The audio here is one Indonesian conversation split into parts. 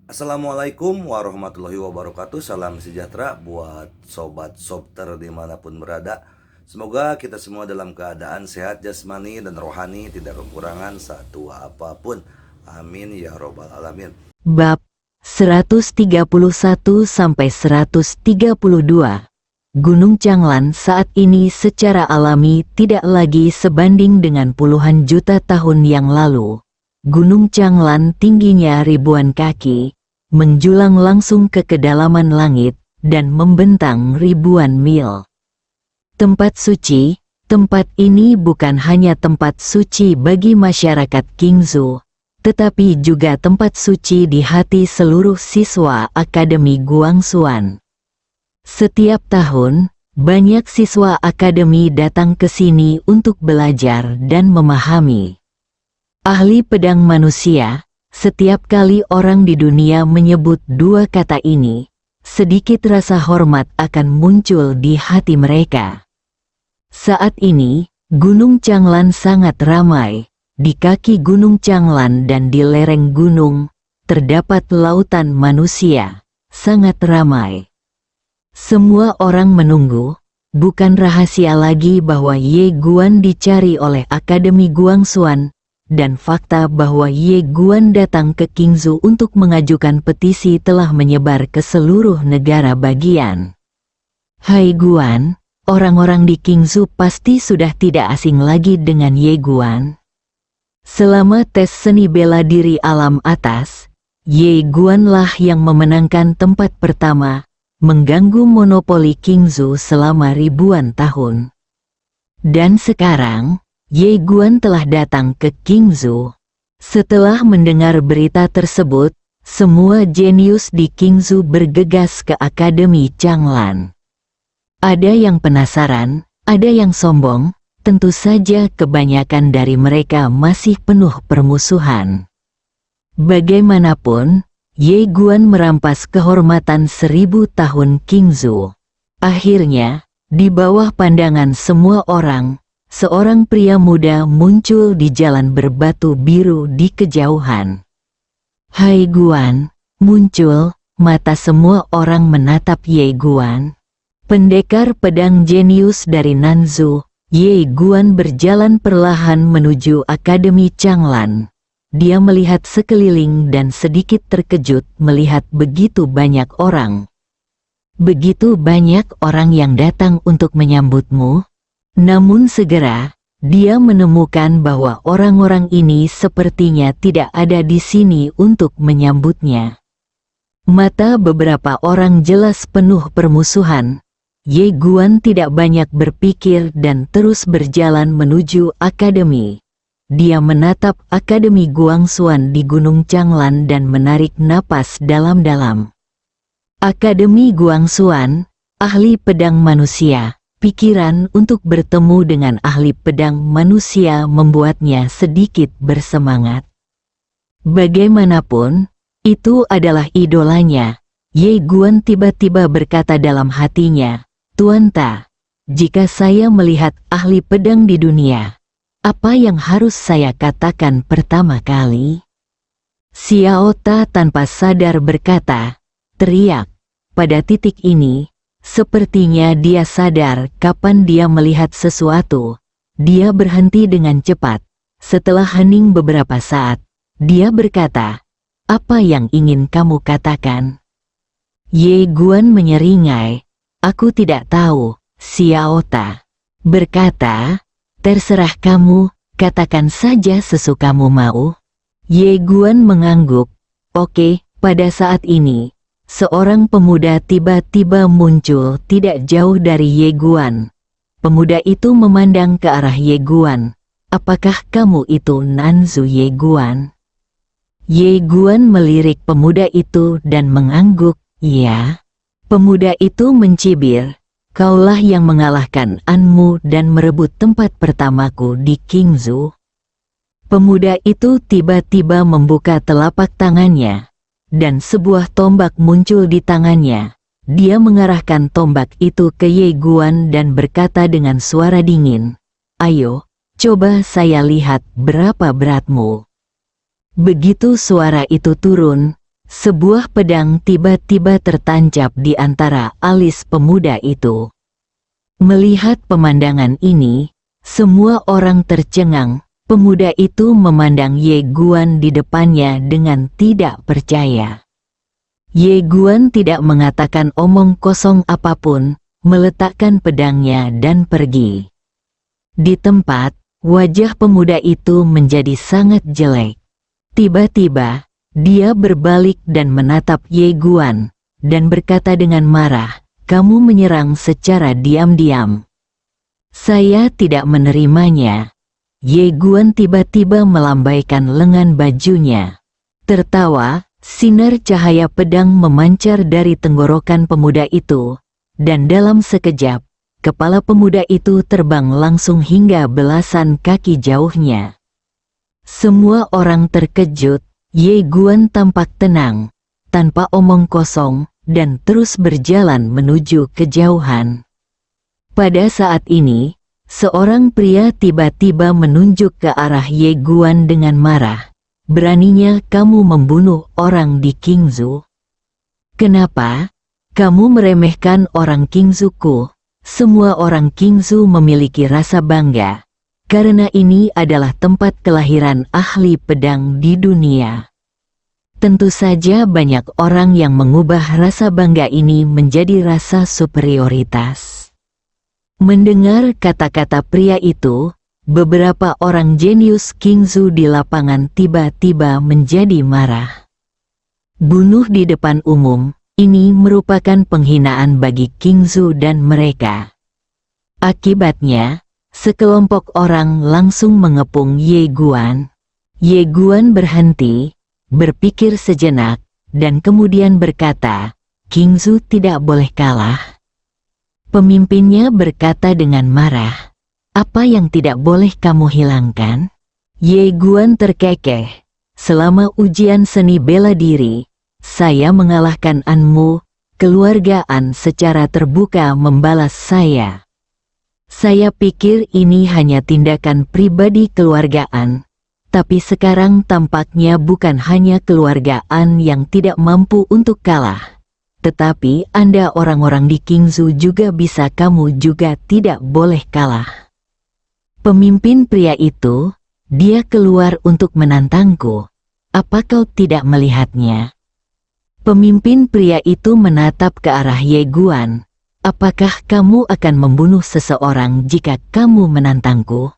Assalamualaikum warahmatullahi wabarakatuh. Salam sejahtera buat sobat sobter dimanapun berada. Semoga kita semua dalam keadaan sehat jasmani dan rohani, tidak kekurangan satu apapun. Amin ya robbal alamin. Bab 131 sampai 132. Gunung Changlan saat ini secara alami tidak lagi sebanding dengan puluhan juta tahun yang lalu. Gunung Changlan tingginya ribuan kaki, menjulang langsung ke kedalaman langit dan membentang ribuan mil. Tempat suci, tempat ini bukan hanya tempat suci bagi masyarakat Qingzhou, tetapi juga tempat suci di hati seluruh siswa Akademi Guangxuan. Setiap tahun, banyak siswa akademi datang ke sini untuk belajar dan memahami. Ahli pedang manusia, setiap kali orang di dunia menyebut dua kata ini, sedikit rasa hormat akan muncul di hati mereka. Saat ini, Gunung Changlan sangat ramai. Di kaki Gunung Changlan dan di lereng gunung, terdapat lautan manusia, sangat ramai. Semua orang menunggu, bukan rahasia lagi bahwa Ye Guan dicari oleh Akademi Guangxuan, dan fakta bahwa Ye Guan datang ke Qingzhou untuk mengajukan petisi telah menyebar ke seluruh negara bagian. Hai Guan, orang-orang di Qingzhou pasti sudah tidak asing lagi dengan Ye Guan. Selama tes seni bela diri alam atas, Ye Guan lah yang memenangkan tempat pertama, mengganggu monopoli Qingzhou selama ribuan tahun. Dan sekarang, Ye Guan telah datang ke Qingzhou. Setelah mendengar berita tersebut, semua jenius di Qingzhou bergegas ke Akademi Changlan. Ada yang penasaran, ada yang sombong, tentu saja kebanyakan dari mereka masih penuh permusuhan. Bagaimanapun, Ye Guan merampas kehormatan 1000 tahun Qingzhou. Akhirnya, di bawah pandangan semua orang, seorang pria muda muncul di jalan berbatu biru di kejauhan. Hai Guan, muncul, mata semua orang menatap Ye Guan. Pendekar pedang jenius dari Nanzhou, Ye Guan berjalan perlahan menuju Akademi Changlan. Dia melihat sekeliling dan sedikit terkejut melihat begitu banyak orang. Begitu banyak orang yang datang untuk menyambutmu. Namun segera, dia menemukan bahwa orang-orang ini sepertinya tidak ada di sini untuk menyambutnya. Mata beberapa orang jelas penuh permusuhan. Ye Guan tidak banyak berpikir dan terus berjalan menuju akademi. Dia menatap Akademi Guangxuan di Gunung Changlan dan menarik napas dalam-dalam. Akademi Guangxuan, ahli pedang manusia. Pikiran untuk bertemu dengan ahli pedang manusia membuatnya sedikit bersemangat. Bagaimanapun, itu adalah idolanya. Ye Guan tiba-tiba berkata dalam hatinya, Tuan Ta, jika saya melihat ahli pedang di dunia, apa yang harus saya katakan pertama kali? Xiao Ta tanpa sadar berkata, teriak. Pada titik ini, sepertinya dia sadar kapan dia melihat sesuatu. Dia berhenti dengan cepat. Setelah hening beberapa saat, dia berkata, apa yang ingin kamu katakan? Ye Guan menyeringai, aku tidak tahu, Xiao Ta. Berkata, terserah kamu, katakan saja sesukamu mau. Ye Guan mengangguk, oke, pada saat ini. Seorang pemuda tiba-tiba muncul tidak jauh dari Ye Guan. Pemuda itu memandang ke arah Ye Guan. Apakah kamu itu Nanzhou Ye Guan? Ye Guan melirik pemuda itu dan mengangguk, iya. Pemuda itu mencibir, kaulah yang mengalahkan Anmu dan merebut tempat pertamaku di Qingzhou. Pemuda itu tiba-tiba membuka telapak tangannya. Dan sebuah tombak muncul di tangannya. Dia mengarahkan tombak itu ke Ye Guan dan berkata dengan suara dingin, ayo, coba saya lihat berapa beratmu. Begitu suara itu turun, Sebuah pedang tiba-tiba tertancap di antara alis pemuda itu. Melihat pemandangan ini, semua orang tercengang. Pemuda itu memandang Ye Guan di depannya dengan tidak percaya. Ye Guan tidak mengatakan omong kosong apapun, meletakkan pedangnya dan pergi. Di tempat, wajah pemuda itu menjadi sangat jelek. Tiba-tiba, dia berbalik dan menatap Ye Guan, dan berkata dengan marah, "Kamu menyerang secara diam-diam. Saya tidak menerimanya." Ye Guan tiba-tiba melambaikan lengan bajunya. Tertawa, sinar cahaya pedang memancar dari tenggorokan pemuda itu, dan dalam sekejap, kepala pemuda itu terbang langsung hingga belasan kaki jauhnya. Semua orang terkejut. Ye Guan tampak tenang, tanpa omong kosong, dan terus berjalan menuju kejauhan. Pada saat ini, seorang pria tiba-tiba menunjuk ke arah Ye Guan dengan marah. "Beraninya kamu membunuh orang di Qingzhou? Kenapa? Kamu meremehkan orang Qingzhouku." Semua orang Qingzhou memiliki rasa bangga, karena ini adalah tempat kelahiran ahli pedang di dunia. Tentu saja banyak orang yang mengubah rasa bangga ini menjadi rasa superioritas. Mendengar kata-kata pria itu, beberapa orang jenius Qingzhou di lapangan tiba-tiba menjadi marah. Bunuh di depan umum, ini merupakan penghinaan bagi Qingzhou dan mereka. Akibatnya, sekelompok orang langsung mengepung Ye Guan. Ye Guan berhenti, berpikir sejenak, dan kemudian berkata, "Qingzhou tidak boleh kalah." Pemimpinnya berkata dengan marah, "Apa yang tidak boleh kamu hilangkan?" Ye Guan terkekeh, "Selama ujian seni bela diri, saya mengalahkan Anmu." Keluargaan secara terbuka membalas saya. Saya pikir ini hanya tindakan pribadi keluargaan, tapi sekarang tampaknya bukan hanya keluargaan yang tidak mampu untuk kalah. Tetapi Anda orang-orang di Qingzhou juga bisa, kamu juga tidak boleh kalah. Pemimpin pria itu, dia keluar untuk menantangku. Apa kau tidak melihatnya?" Pemimpin pria itu menatap ke arah Ye Guan. "Apakah kamu akan membunuh seseorang jika kamu menantangku?"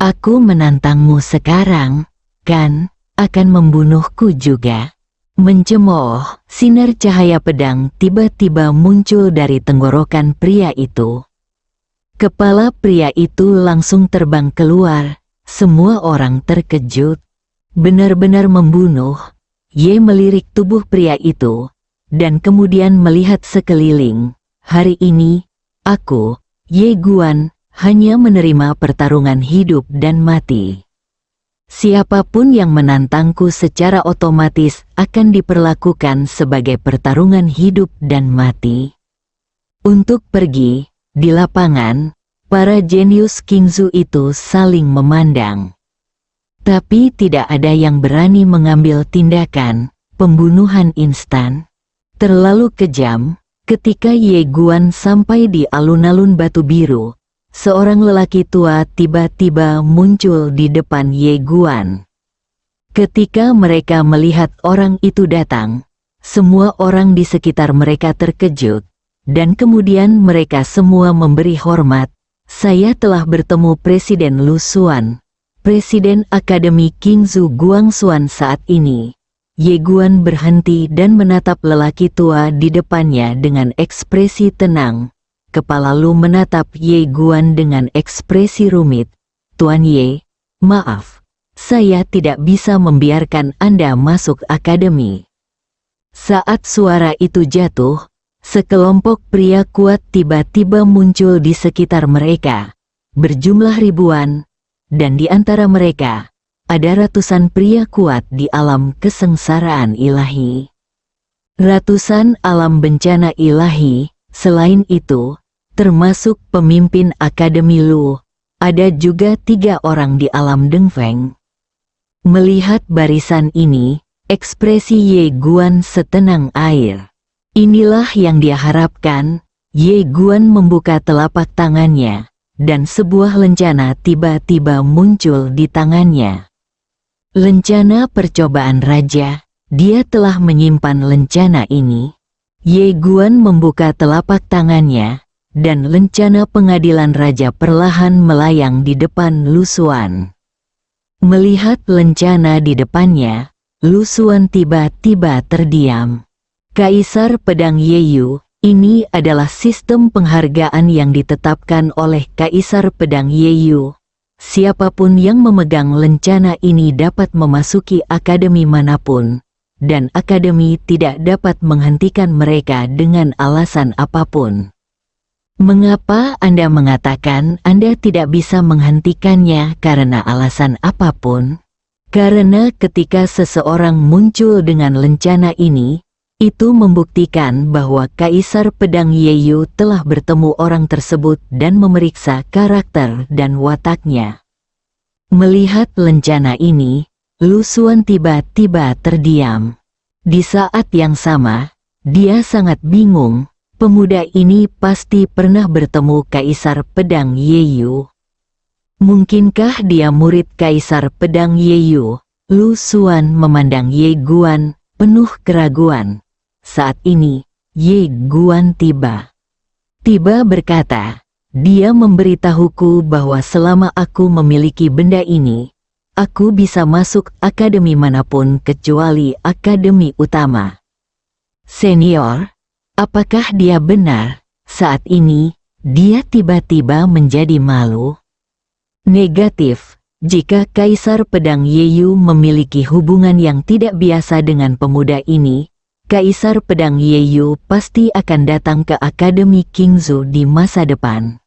"Aku menantangmu sekarang, kan? Akan membunuhku juga." Mencemooh, sinar cahaya pedang tiba-tiba muncul dari tenggorokan pria itu. Kepala pria itu langsung terbang keluar. Semua orang terkejut. Benar-benar membunuh. Ye melirik tubuh pria itu, dan kemudian melihat sekeliling. "Hari ini, aku, Ye Guan, hanya menerima pertarungan hidup dan mati. Siapapun yang menantangku secara otomatis akan diperlakukan sebagai pertarungan hidup dan mati." Untuk pergi, di lapangan, para jenius Qingzhou itu saling memandang. Tapi tidak ada yang berani mengambil tindakan. Pembunuhan instan. Terlalu kejam. Ketika Ye Guan sampai di alun-alun Batu Biru, seorang lelaki tua tiba-tiba muncul di depan Ye Guan. Ketika mereka melihat orang itu datang, semua orang di sekitar mereka terkejut, dan kemudian mereka semua memberi hormat. "Saya telah bertemu Presiden Lu Xuan, Presiden Akademi Qingzhou Guangxuan saat ini." Ye Guan berhenti dan menatap lelaki tua di depannya dengan ekspresi tenang. Kepala Lu menatap Ye Guan dengan ekspresi rumit. "Tuan Ye, maaf, saya tidak bisa membiarkan Anda masuk akademi." Saat suara itu jatuh, sekelompok pria kuat tiba-tiba muncul di sekitar mereka, berjumlah ribuan, dan di antara mereka, ada ratusan pria kuat di alam kesengsaraan ilahi. Ratusan alam bencana ilahi, selain itu, termasuk pemimpin Akademi Lu, ada juga 3 orang di alam Dengfeng. Melihat barisan ini, Ekspresi Ye Guan setenang air. Inilah yang dia harapkan. Ye Guan membuka telapak tangannya, dan sebuah lencana tiba-tiba muncul di tangannya. Lencana percobaan raja, dia telah menyimpan lencana ini. Ye Guan membuka telapak tangannya, dan lencana pengadilan raja perlahan melayang di depan Lu Xuan. Melihat lencana di depannya, Lu Xuan tiba-tiba terdiam. Kaisar Pedang Yeyu, ini adalah sistem penghargaan yang ditetapkan oleh Kaisar Pedang Yeyu. Siapapun yang memegang lencana ini dapat memasuki akademi manapun, dan akademi tidak dapat menghentikan mereka dengan alasan apapun. Mengapa Anda mengatakan Anda tidak bisa menghentikannya karena alasan apapun? Karena ketika seseorang muncul dengan lencana ini, itu membuktikan bahwa Kaisar Pedang Yeyu telah bertemu orang tersebut dan memeriksa karakter dan wataknya. Melihat lencana ini, Lu Xuan tiba-tiba terdiam. Di saat yang sama, dia sangat bingung. Pemuda ini pasti pernah bertemu Kaisar Pedang Yeyu. Mungkinkah dia murid Kaisar Pedang Yeyu? Lu Xuan memandang Ye Guan penuh keraguan. Saat ini, Ye Guan tiba berkata, dia memberitahuku bahwa selama aku memiliki benda ini, aku bisa masuk akademi manapun kecuali akademi utama. Senior, apakah dia benar? Saat ini, dia tiba-tiba menjadi malu. Negatif, jika Kaisar Pedang Yeyu memiliki hubungan yang tidak biasa dengan pemuda ini, Kaisar Pedang Yeyu pasti akan datang ke Akademi Qingzu di masa depan.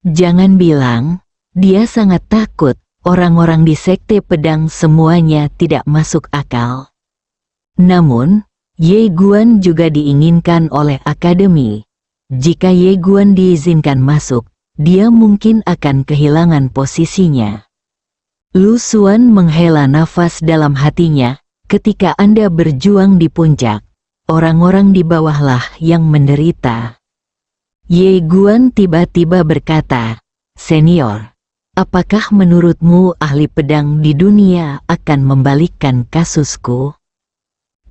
Jangan bilang, dia sangat takut, orang-orang di Sekte Pedang semuanya tidak masuk akal. Namun, Ye Guan juga diinginkan oleh Akademi. Jika Ye Guan diizinkan masuk, dia mungkin akan kehilangan posisinya. Lu Xuan menghela nafas dalam hatinya. Ketika Anda berjuang di puncak, orang-orang di bawahlah yang menderita. Ye Guan tiba-tiba berkata, Senior, apakah menurutmu ahli pedang di dunia akan membalikkan kasusku?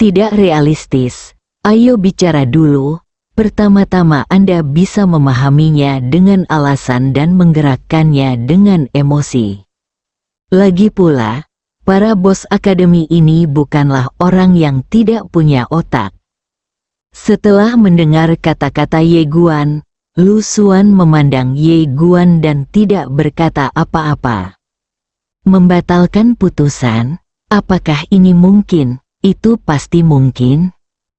Tidak realistis, ayo bicara dulu. Pertama-tama Anda bisa memahaminya dengan alasan dan menggerakkannya dengan emosi. Lagi pula, para bos akademi ini bukanlah orang yang tidak punya otak. Setelah mendengar kata-kata Ye Guan, Lu Xuan memandang Ye Guan dan tidak berkata apa-apa. Membatalkan putusan? Apakah ini mungkin? Itu pasti mungkin.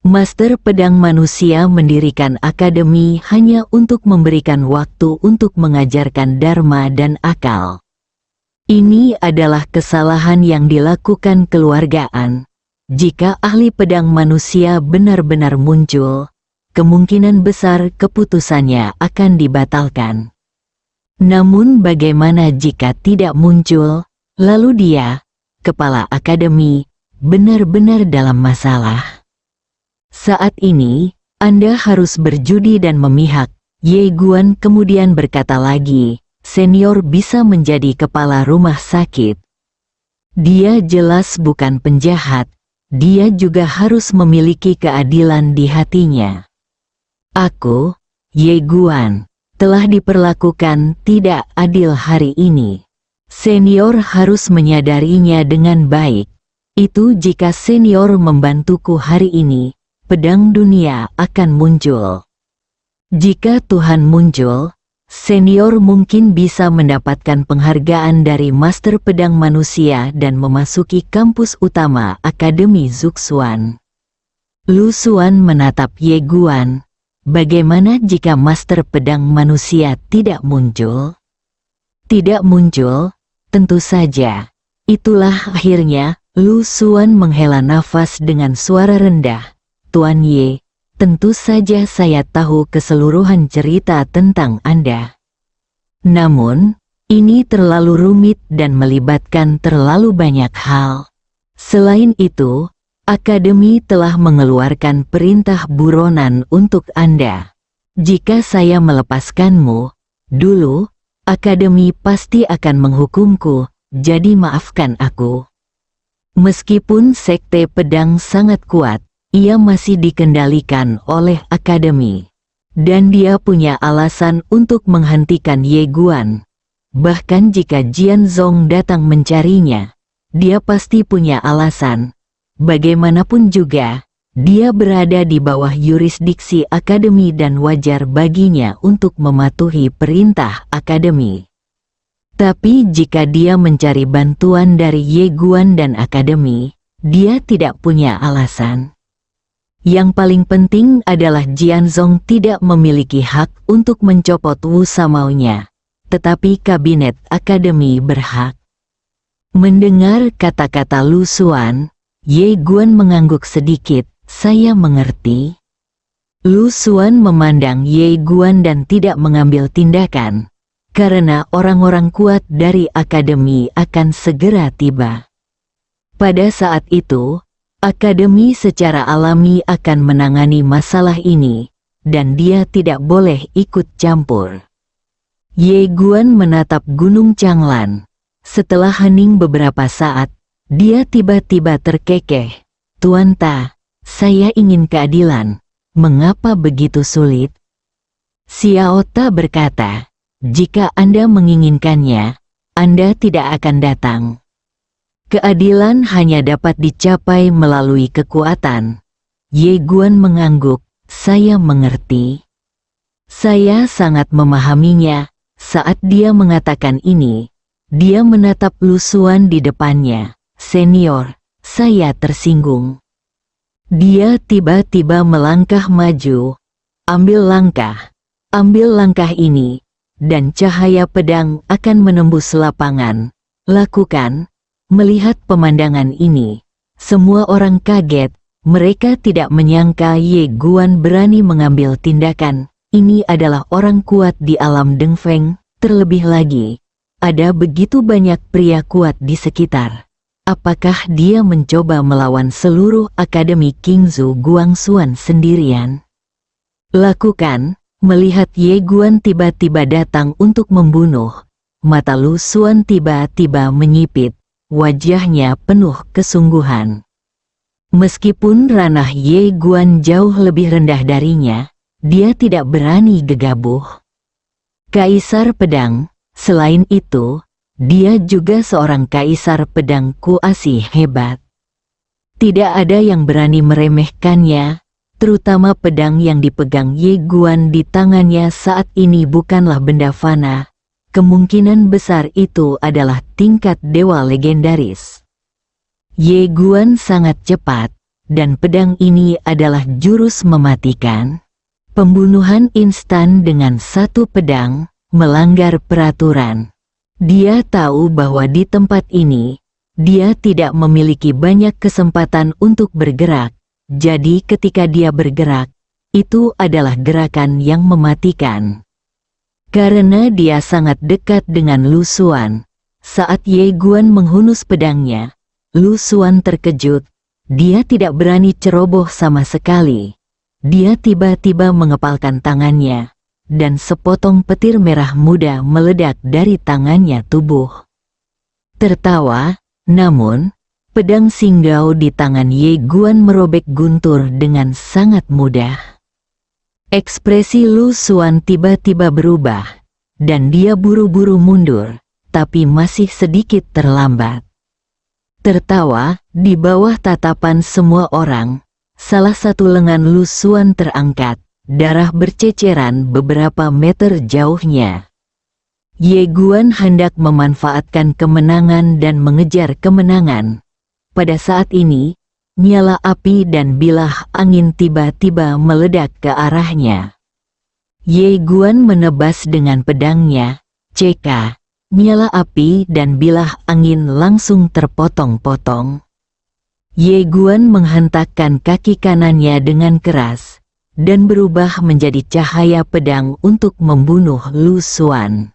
Master Pedang Manusia mendirikan akademi hanya untuk memberikan waktu untuk mengajarkan dharma dan akal. Ini adalah kesalahan yang dilakukan keluargaan. Jika ahli pedang manusia benar-benar muncul, kemungkinan besar keputusannya akan dibatalkan. Namun bagaimana jika tidak muncul, lalu dia, kepala akademi, benar-benar dalam masalah? Saat ini, Anda harus berjudi dan memihak. Ye Guan kemudian berkata lagi, Senior bisa menjadi kepala rumah sakit. Dia jelas bukan penjahat, dia juga harus memiliki keadilan di hatinya. Aku, Ye Guan, telah diperlakukan tidak adil hari ini. Senior harus menyadarinya dengan baik. Itu jika senior membantuku hari ini, pedang dunia akan muncul. Jika Tuhan muncul, senior mungkin bisa mendapatkan penghargaan dari Master Pedang Manusia dan memasuki kampus utama Akademi Zuxuan. Lu Xuan menatap Ye Guan. Bagaimana jika Master Pedang Manusia tidak muncul? Tidak muncul, tentu saja. Itulah akhirnya, Lu Xuan menghela nafas dengan suara rendah. Tuan Ye, tentu saja saya tahu keseluruhan cerita tentang Anda. Namun, ini terlalu rumit dan melibatkan terlalu banyak hal. Selain itu, Akademi telah mengeluarkan perintah buronan untuk Anda. Jika saya melepaskanmu, dulu, Akademi pasti akan menghukumku, jadi maafkan aku. Meskipun Sekte Pedang sangat kuat, ia masih dikendalikan oleh Akademi. Dan dia punya alasan untuk menghentikan Ye Guan. Bahkan jika Jian Zong datang mencarinya, dia pasti punya alasan. Bagaimanapun juga, dia berada di bawah yurisdiksi Akademi dan wajar baginya untuk mematuhi perintah Akademi. Tapi jika dia mencari bantuan dari Ye Guan dan Akademi, dia tidak punya alasan. Yang paling penting adalah Jian Zong tidak memiliki hak untuk mencopot Wu Samao-nya, tetapi kabinet Akademi berhak. Mendengar kata-kata Lu Xuan, Ye Guan mengangguk sedikit. Saya mengerti. Lu Xuan memandang Ye Guan dan tidak mengambil tindakan, karena orang-orang kuat dari Akademi akan segera tiba. Pada saat itu, Akademi secara alami akan menangani masalah ini, dan dia tidak boleh ikut campur. Ye Guan menatap Gunung Changlan. Setelah hening beberapa saat, dia tiba-tiba terkekeh. Tuan Ta, saya ingin keadilan. Mengapa begitu sulit? Xiao Ta berkata, jika Anda menginginkannya, Anda tidak akan datang. Keadilan hanya dapat dicapai melalui kekuatan. Ye Guan mengangguk, saya mengerti. Saya sangat memahaminya. Saat dia mengatakan ini, dia menatap Lu Xuan di depannya. Senior, saya tersinggung. Dia tiba-tiba melangkah maju. Ambil langkah ini, dan cahaya pedang akan menembus lapangan. Lakukan. Melihat pemandangan ini, semua orang kaget. Mereka tidak menyangka Ye Guan berani mengambil tindakan. Ini adalah orang kuat di alam Dengfeng. Terlebih lagi, ada begitu banyak pria kuat di sekitar. Apakah dia mencoba melawan seluruh Akademi Qingzu Guangxuan sendirian? Lakukan. Melihat Ye Guan tiba-tiba datang untuk membunuh, mata Lu Xuan tiba-tiba menyipit. Wajahnya penuh kesungguhan. Meskipun ranah Ye Guan jauh lebih rendah darinya, dia tidak berani gegabah. Kaisar Pedang, selain itu, dia juga seorang kaisar pedang kuasi hebat. Tidak ada yang berani meremehkannya, terutama pedang yang dipegang Ye Guan di tangannya saat ini bukanlah benda fana. Kemungkinan besar itu adalah tingkat dewa legendaris. Ye Guan sangat cepat, dan pedang ini adalah jurus mematikan. Pembunuhan instan dengan satu pedang, melanggar peraturan. Dia tahu bahwa di tempat ini, dia tidak memiliki banyak kesempatan untuk bergerak. Jadi ketika dia bergerak, itu adalah gerakan yang mematikan. Karena dia sangat dekat dengan Lu Xuan, saat Ye Guan menghunus pedangnya, Lu Xuan terkejut. Dia tidak berani ceroboh sama sekali. Dia tiba-tiba mengepalkan tangannya, dan sepotong petir merah muda meledak dari tangannya tubuh. Tertawa, namun, pedang singgau di tangan Ye Guan merobek guntur dengan sangat mudah. Ekspresi Lu Xuan tiba-tiba berubah, dan dia buru-buru mundur, tapi masih sedikit terlambat. Tertawa, di bawah tatapan semua orang, salah satu lengan Lu Xuan terangkat, darah berceceran beberapa meter jauhnya. Ye Guan hendak memanfaatkan kemenangan dan mengejar kemenangan. Pada saat ini, nyala api dan bilah angin tiba-tiba meledak ke arahnya. Ye Guan menebas dengan pedangnya, ceka, nyala api dan bilah angin langsung terpotong-potong. Ye Guan menghentakkan kaki kanannya dengan keras, dan berubah menjadi cahaya pedang untuk membunuh Lu Xuan.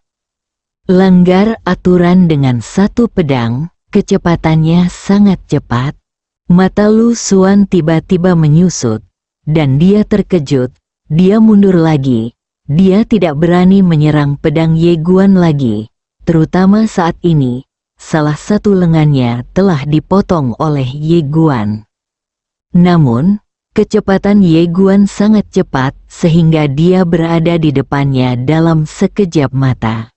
Langgar aturan dengan satu pedang, kecepatannya sangat cepat. Mata Lu Xuan tiba-tiba menyusut, dan dia terkejut. Dia mundur lagi. Dia tidak berani menyerang pedang Ye Guan lagi, terutama saat ini. Salah satu lengannya telah dipotong oleh Ye Guan. Namun, kecepatan Ye Guan sangat cepat sehingga dia berada di depannya dalam sekejap mata.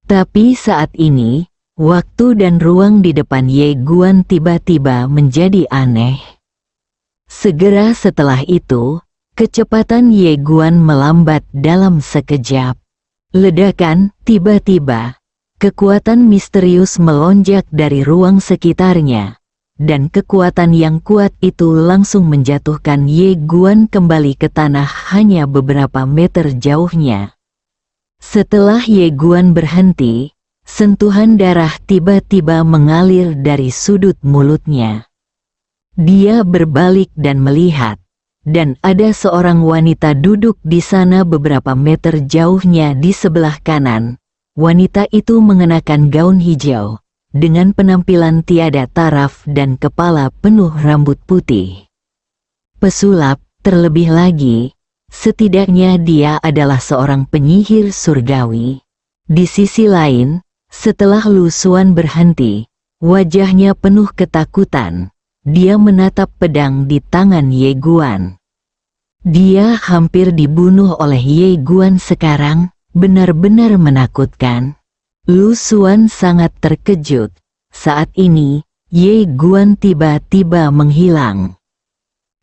Tapi saat ini, waktu dan ruang di depan Ye Guan tiba-tiba menjadi aneh. Segera setelah itu, kecepatan Ye Guan melambat dalam sekejap. Ledakan, tiba-tiba, kekuatan misterius melonjak dari ruang sekitarnya, dan kekuatan yang kuat itu langsung menjatuhkan Ye Guan kembali ke tanah hanya beberapa meter jauhnya. Setelah Ye Guan berhenti, sentuhan darah tiba-tiba mengalir dari sudut mulutnya. Dia berbalik dan melihat, dan ada seorang wanita duduk di sana beberapa meter jauhnya di sebelah kanan. Wanita itu mengenakan gaun hijau, dengan penampilan tiada taraf dan kepala penuh rambut putih. Pesulap, terlebih lagi, setidaknya dia adalah seorang penyihir surgawi. Di sisi lain, setelah Lu Xuan berhenti, wajahnya penuh ketakutan. Dia menatap pedang di tangan Ye Guan. Dia hampir dibunuh oleh Ye Guan sekarang, benar-benar menakutkan. Lu Xuan sangat terkejut. Saat ini, Ye Guan tiba-tiba menghilang.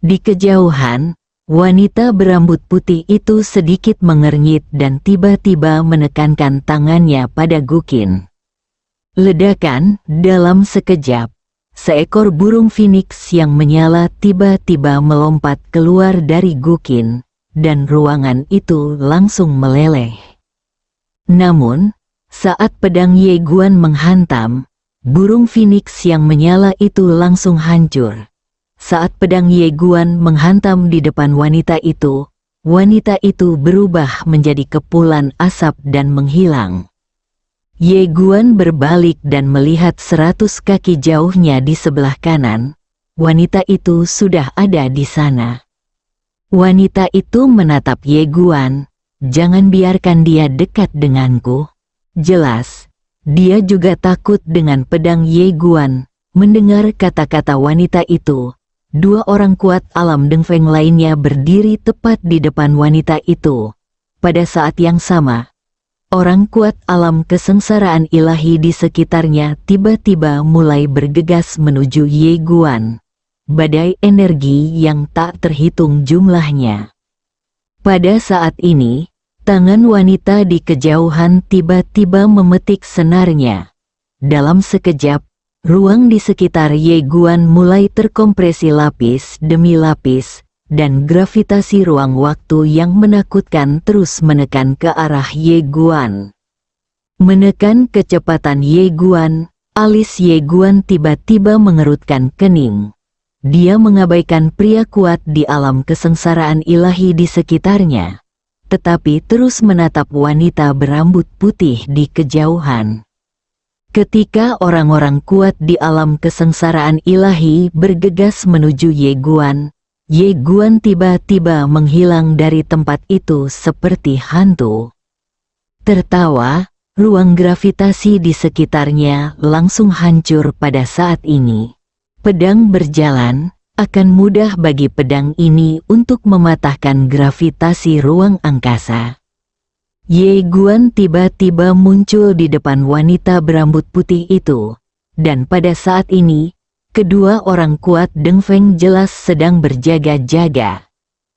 Di kejauhan, wanita berambut putih itu sedikit mengernyit dan tiba-tiba menekankan tangannya pada Gukin. Ledakan, dalam sekejap, seekor burung phoenix yang menyala tiba-tiba melompat keluar dari Gukin, dan ruangan itu langsung meleleh. Namun, saat pedang Ye Guan menghantam, burung phoenix yang menyala itu langsung hancur. Saat pedang Ye Guan menghantam di depan wanita itu berubah menjadi kepulan asap dan menghilang. Ye Guan berbalik dan melihat 100 kaki jauhnya di sebelah kanan. Wanita itu sudah ada di sana. Wanita itu menatap Ye Guan. Jangan biarkan dia dekat denganku. Jelas, dia juga takut dengan pedang Ye Guan. Mendengar kata-kata wanita itu, dua orang kuat alam Dengfeng lainnya berdiri tepat di depan wanita itu. Pada saat yang sama, orang kuat alam kesengsaraan ilahi di sekitarnya tiba-tiba mulai bergegas menuju Ye Guan. Badai energi yang tak terhitung jumlahnya. Pada saat ini, tangan wanita di kejauhan tiba-tiba memetik senarnya. Dalam sekejap, ruang di sekitar Ye Guan mulai terkompresi lapis demi lapis, dan gravitasi ruang waktu yang menakutkan terus menekan ke arah Ye Guan. Menekan kecepatan Ye Guan, alis Ye Guan tiba-tiba mengerutkan kening. Dia mengabaikan pria kuat di alam kesengsaraan ilahi di sekitarnya, tetapi terus menatap wanita berambut putih di kejauhan. Ketika orang-orang kuat di alam kesengsaraan ilahi bergegas menuju Ye Guan tiba-tiba menghilang dari tempat itu seperti hantu. Tertawa, ruang gravitasi di sekitarnya langsung hancur pada saat ini. Pedang berjalan, akan mudah bagi pedang ini untuk mematahkan gravitasi ruang angkasa. Ye Guan tiba-tiba muncul di depan wanita berambut putih itu, dan pada saat ini, kedua orang kuat Dengfeng jelas sedang berjaga-jaga.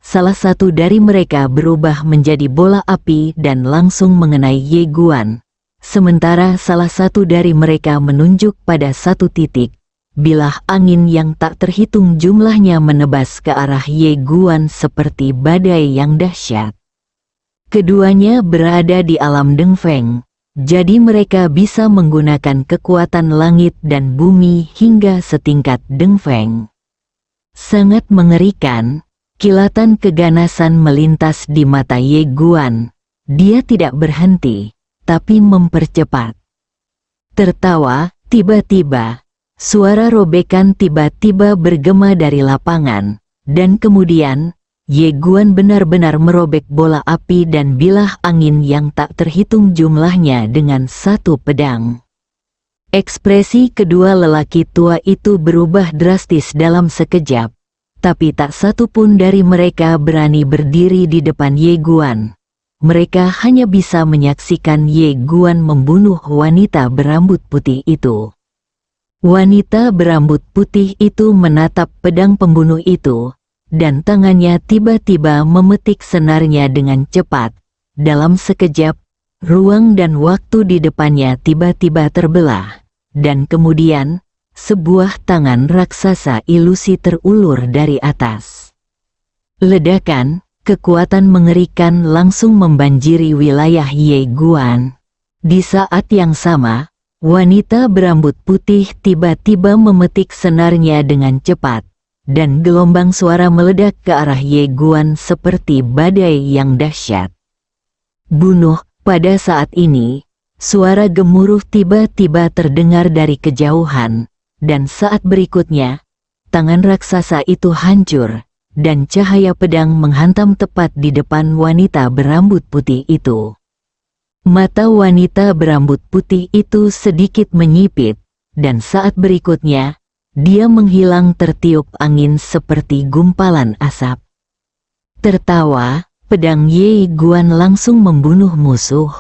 Salah satu dari mereka berubah menjadi bola api dan langsung mengenai Ye Guan, sementara salah satu dari mereka menunjuk pada satu titik. Bilah angin yang tak terhitung jumlahnya menebas ke arah Ye Guan seperti badai yang dahsyat. Keduanya berada di alam Dengfeng, jadi mereka bisa menggunakan kekuatan langit dan bumi hingga setingkat Dengfeng. Sangat mengerikan, kilatan keganasan melintas di mata Ye Guan. Dia tidak berhenti, tapi mempercepat. Tertawa, tiba-tiba, Suara robekan tiba-tiba bergema dari lapangan, dan kemudian, Ye Guan benar-benar merobek bola api dan bilah angin yang tak terhitung jumlahnya dengan satu pedang. Ekspresi kedua lelaki tua itu berubah drastis dalam sekejap, tapi tak satu pun dari mereka berani berdiri di depan Ye Guan. Mereka hanya bisa menyaksikan Ye Guan membunuh wanita berambut putih itu. Wanita berambut putih itu menatap pedang pembunuh itu, dan tangannya tiba-tiba memetik senarnya dengan cepat. Dalam sekejap, ruang dan waktu di depannya tiba-tiba terbelah, dan kemudian, sebuah tangan raksasa ilusi terulur dari atas. Ledakan, kekuatan mengerikan langsung membanjiri wilayah Ye Guan. Di saat yang sama, wanita berambut putih tiba-tiba memetik senarnya dengan cepat, dan gelombang suara meledak ke arah Ye Guan seperti badai yang dahsyat. Bunuh. Pada saat ini, suara gemuruh tiba-tiba terdengar dari kejauhan, dan saat berikutnya, tangan raksasa itu hancur, dan cahaya pedang menghantam tepat di depan wanita berambut putih itu. Mata wanita berambut putih itu sedikit menyipit, dan saat berikutnya, dia menghilang tertiup angin seperti gumpalan asap. Tertawa, pedang Ye Guan langsung membunuh musuh.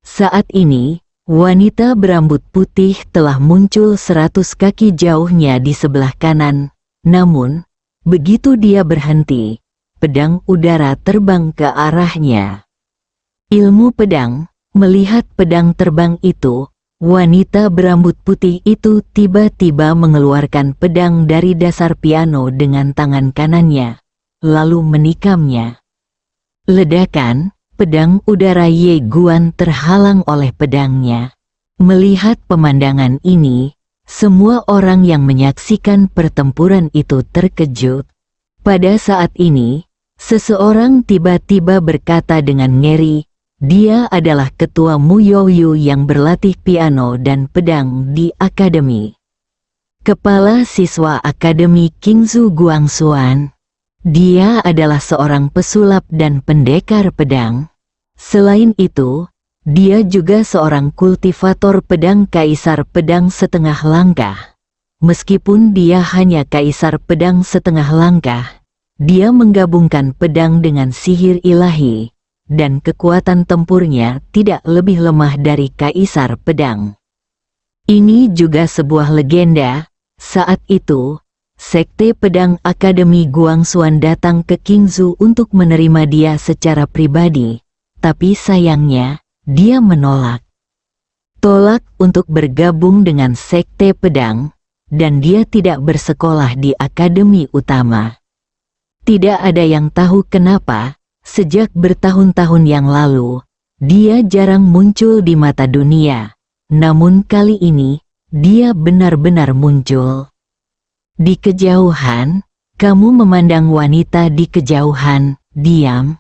Saat ini, wanita berambut putih telah muncul 100 kaki jauhnya di sebelah kanan, namun, begitu dia berhenti, pedang udara terbang ke arahnya. Ilmu pedang. Melihat pedang terbang itu, wanita berambut putih itu tiba-tiba mengeluarkan pedang dari dasar piano dengan tangan kanannya, lalu menikamnya. Ledakan, pedang udara Ye Guan terhalang oleh pedangnya. Melihat pemandangan ini, semua orang yang menyaksikan pertempuran itu terkejut. Pada saat ini, seseorang tiba-tiba berkata dengan ngeri, dia adalah ketua Mu Youyu yang berlatih piano dan pedang di akademi. Kepala siswa akademi Qingzu Guangxuan. Dia adalah seorang pesulap dan pendekar pedang. Selain itu, dia juga seorang kultivator pedang kaisar pedang setengah langkah. Meskipun dia hanya kaisar pedang setengah langkah, dia menggabungkan pedang dengan sihir ilahi, dan kekuatan tempurnya tidak lebih lemah dari kaisar pedang. Ini juga sebuah legenda. Saat itu, Sekte Pedang Akademi Guangxuan datang ke Qingzu untuk menerima dia secara pribadi, tapi sayangnya, dia menolak. Tolak untuk bergabung dengan Sekte Pedang, dan dia tidak bersekolah di akademi utama. Tidak ada yang tahu kenapa. Sejak bertahun-tahun yang lalu, dia jarang muncul di mata dunia. Namun kali ini, dia benar-benar muncul. Di kejauhan, kamu memandang wanita di kejauhan, diam.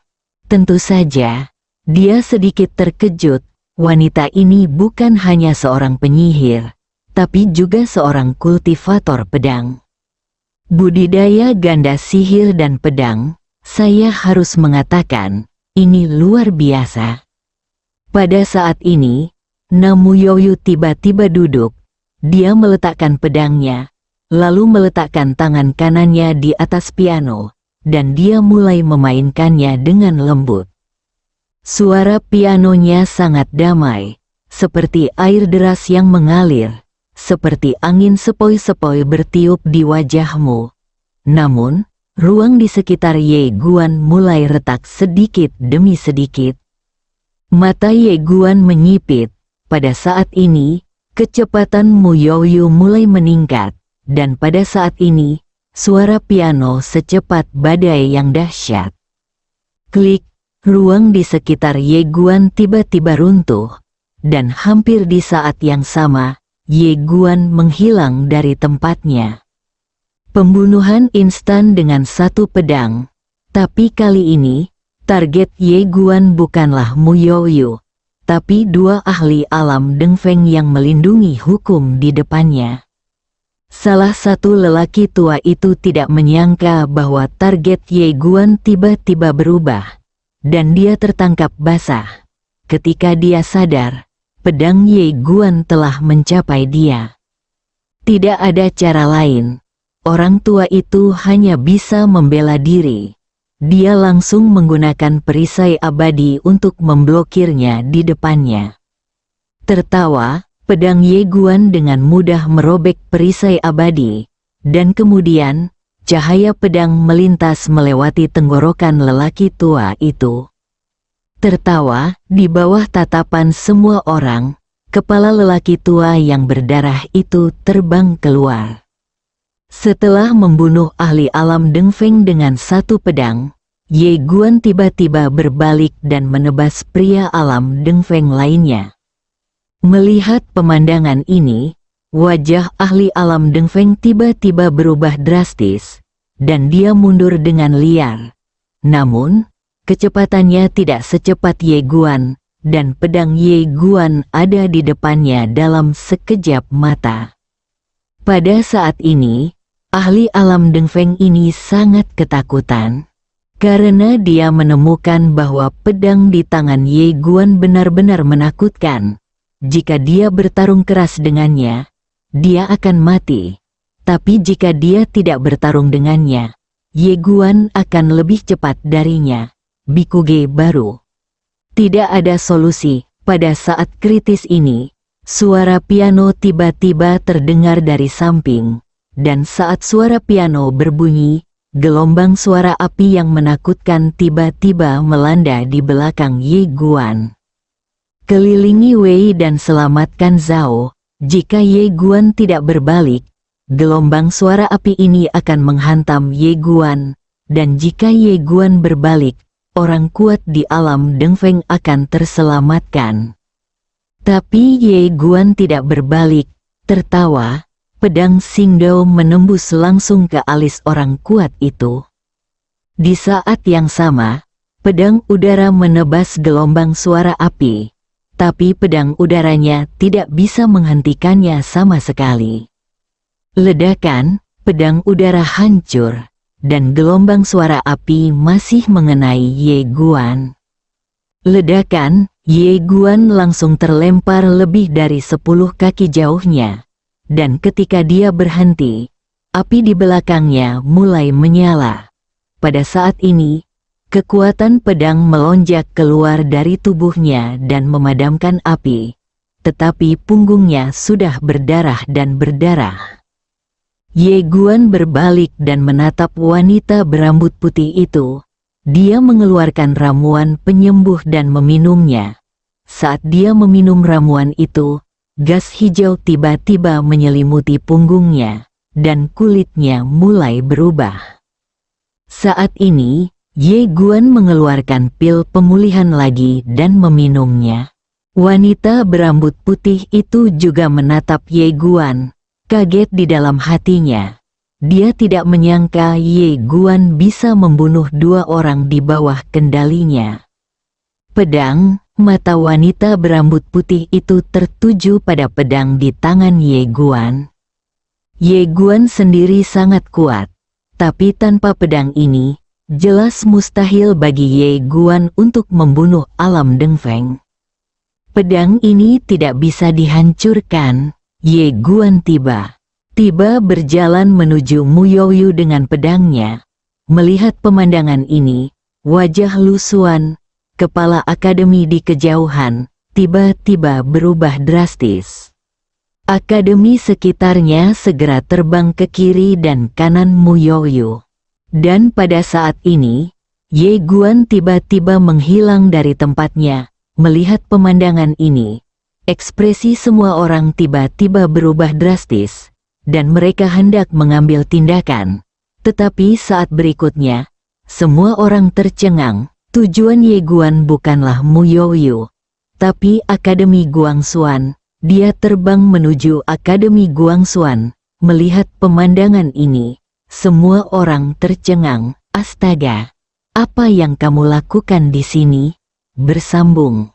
Tentu saja, dia sedikit terkejut. Wanita ini bukan hanya seorang penyihir, tapi juga seorang kultivator pedang. Budidaya ganda sihir dan pedang. Saya harus mengatakan, ini luar biasa. Pada saat ini, Mu Youyu tiba-tiba duduk. Dia meletakkan pedangnya, lalu meletakkan tangan kanannya di atas piano, dan dia mulai memainkannya dengan lembut. Suara pianonya sangat damai, seperti air deras yang mengalir, seperti angin sepoi-sepoi bertiup di wajahmu. Namun, ruang di sekitar Ye Guan mulai retak sedikit demi sedikit. Mata Ye Guan menyipit. Pada saat ini, kecepatan Mu Youyu mulai meningkat, dan pada saat ini, suara piano secepat badai yang dahsyat. Klik, ruang di sekitar Ye Guan tiba-tiba runtuh, dan hampir di saat yang sama, Ye Guan menghilang dari tempatnya. Pembunuhan instan dengan satu pedang, tapi kali ini, target Ye Guan bukanlah Mu Youyu, tapi dua ahli alam Deng Feng yang melindungi hukum di depannya. Salah satu lelaki tua itu tidak menyangka bahwa target Ye Guan tiba-tiba berubah, dan dia tertangkap basah. Ketika dia sadar, pedang Ye Guan telah mencapai dia. Tidak ada cara lain. Orang tua itu hanya bisa membela diri. Dia langsung menggunakan perisai abadi untuk memblokirnya di depannya. Tertawa, pedang Ye Guan dengan mudah merobek perisai abadi, dan kemudian, cahaya pedang melintas melewati tenggorokan lelaki tua itu. Tertawa, di bawah tatapan semua orang, kepala lelaki tua yang berdarah itu terbang keluar. Setelah membunuh ahli alam Deng Feng dengan satu pedang, Ye Guan tiba-tiba berbalik dan menebas pria alam Deng Feng lainnya. Melihat pemandangan ini, wajah ahli alam Deng Feng tiba-tiba berubah drastis, dan dia mundur dengan liar. Namun, kecepatannya tidak secepat Ye Guan, dan pedang Ye Guan ada di depannya dalam sekejap mata. Pada saat ini, ahli alam Deng Feng ini sangat ketakutan, karena dia menemukan bahwa pedang di tangan Ye Guan benar-benar menakutkan. Jika dia bertarung keras dengannya, dia akan mati. Tapi jika dia tidak bertarung dengannya, Ye Guan akan lebih cepat darinya. Bikuge baru. Tidak ada solusi. Pada saat kritis ini, suara piano tiba-tiba terdengar dari samping. Dan saat suara piano berbunyi, gelombang suara api yang menakutkan tiba-tiba melanda di belakang Ye Guan. Kelilingi Wei dan selamatkan Zhao. Jika Ye Guan tidak berbalik, gelombang suara api ini akan menghantam Ye Guan. Dan jika Ye Guan berbalik, orang kuat di alam Deng Feng akan terselamatkan. Tapi Ye Guan tidak berbalik. Tertawa, pedang Xingdao menembus langsung ke alis orang kuat itu. Di saat yang sama, pedang udara menebas gelombang suara api. Tapi pedang udaranya tidak bisa menghentikannya sama sekali. Ledakan, pedang udara hancur, dan gelombang suara api masih mengenai Ye Guan. Ledakan, Ye Guan langsung terlempar lebih dari 10 kaki jauhnya, dan ketika dia berhenti, api di belakangnya mulai menyala. Pada saat ini, kekuatan pedang melonjak keluar dari tubuhnya dan memadamkan api, tetapi punggungnya sudah berdarah dan berdarah. Ye Guan berbalik dan menatap wanita berambut putih itu. Dia mengeluarkan ramuan penyembuh dan meminumnya. Saat dia meminum ramuan itu, gas hijau tiba-tiba menyelimuti punggungnya, dan kulitnya mulai berubah. Saat ini, Ye Guan mengeluarkan pil pemulihan lagi dan meminumnya. Wanita berambut putih itu juga menatap Ye Guan, kaget di dalam hatinya. Dia tidak menyangka Ye Guan bisa membunuh 2 orang di bawah kendalinya. Pedang, mata wanita berambut putih itu tertuju pada pedang di tangan Ye Guan. Ye Guan sendiri sangat kuat, tapi tanpa pedang ini, jelas mustahil bagi Ye Guan untuk membunuh alam Deng Feng. Pedang ini tidak bisa dihancurkan. Ye Guan tiba berjalan menuju Mu Youyu dengan pedangnya. Melihat pemandangan ini, wajah Lu Xuan, kepala akademi di kejauhan, tiba-tiba berubah drastis. Akademi sekitarnya segera terbang ke kiri dan kanan Mu Youyu. Dan pada saat ini, Ye Guan tiba-tiba menghilang dari tempatnya. Melihat pemandangan ini, ekspresi semua orang tiba-tiba berubah drastis, dan mereka hendak mengambil tindakan. Tetapi saat berikutnya, semua orang tercengang. Tujuan Ye Guan bukanlah Mu Youyu, tapi Akademi Guangxuan. Dia terbang menuju Akademi Guangxuan. Melihat pemandangan ini, semua orang tercengang. Astaga, apa yang kamu lakukan di sini? Bersambung.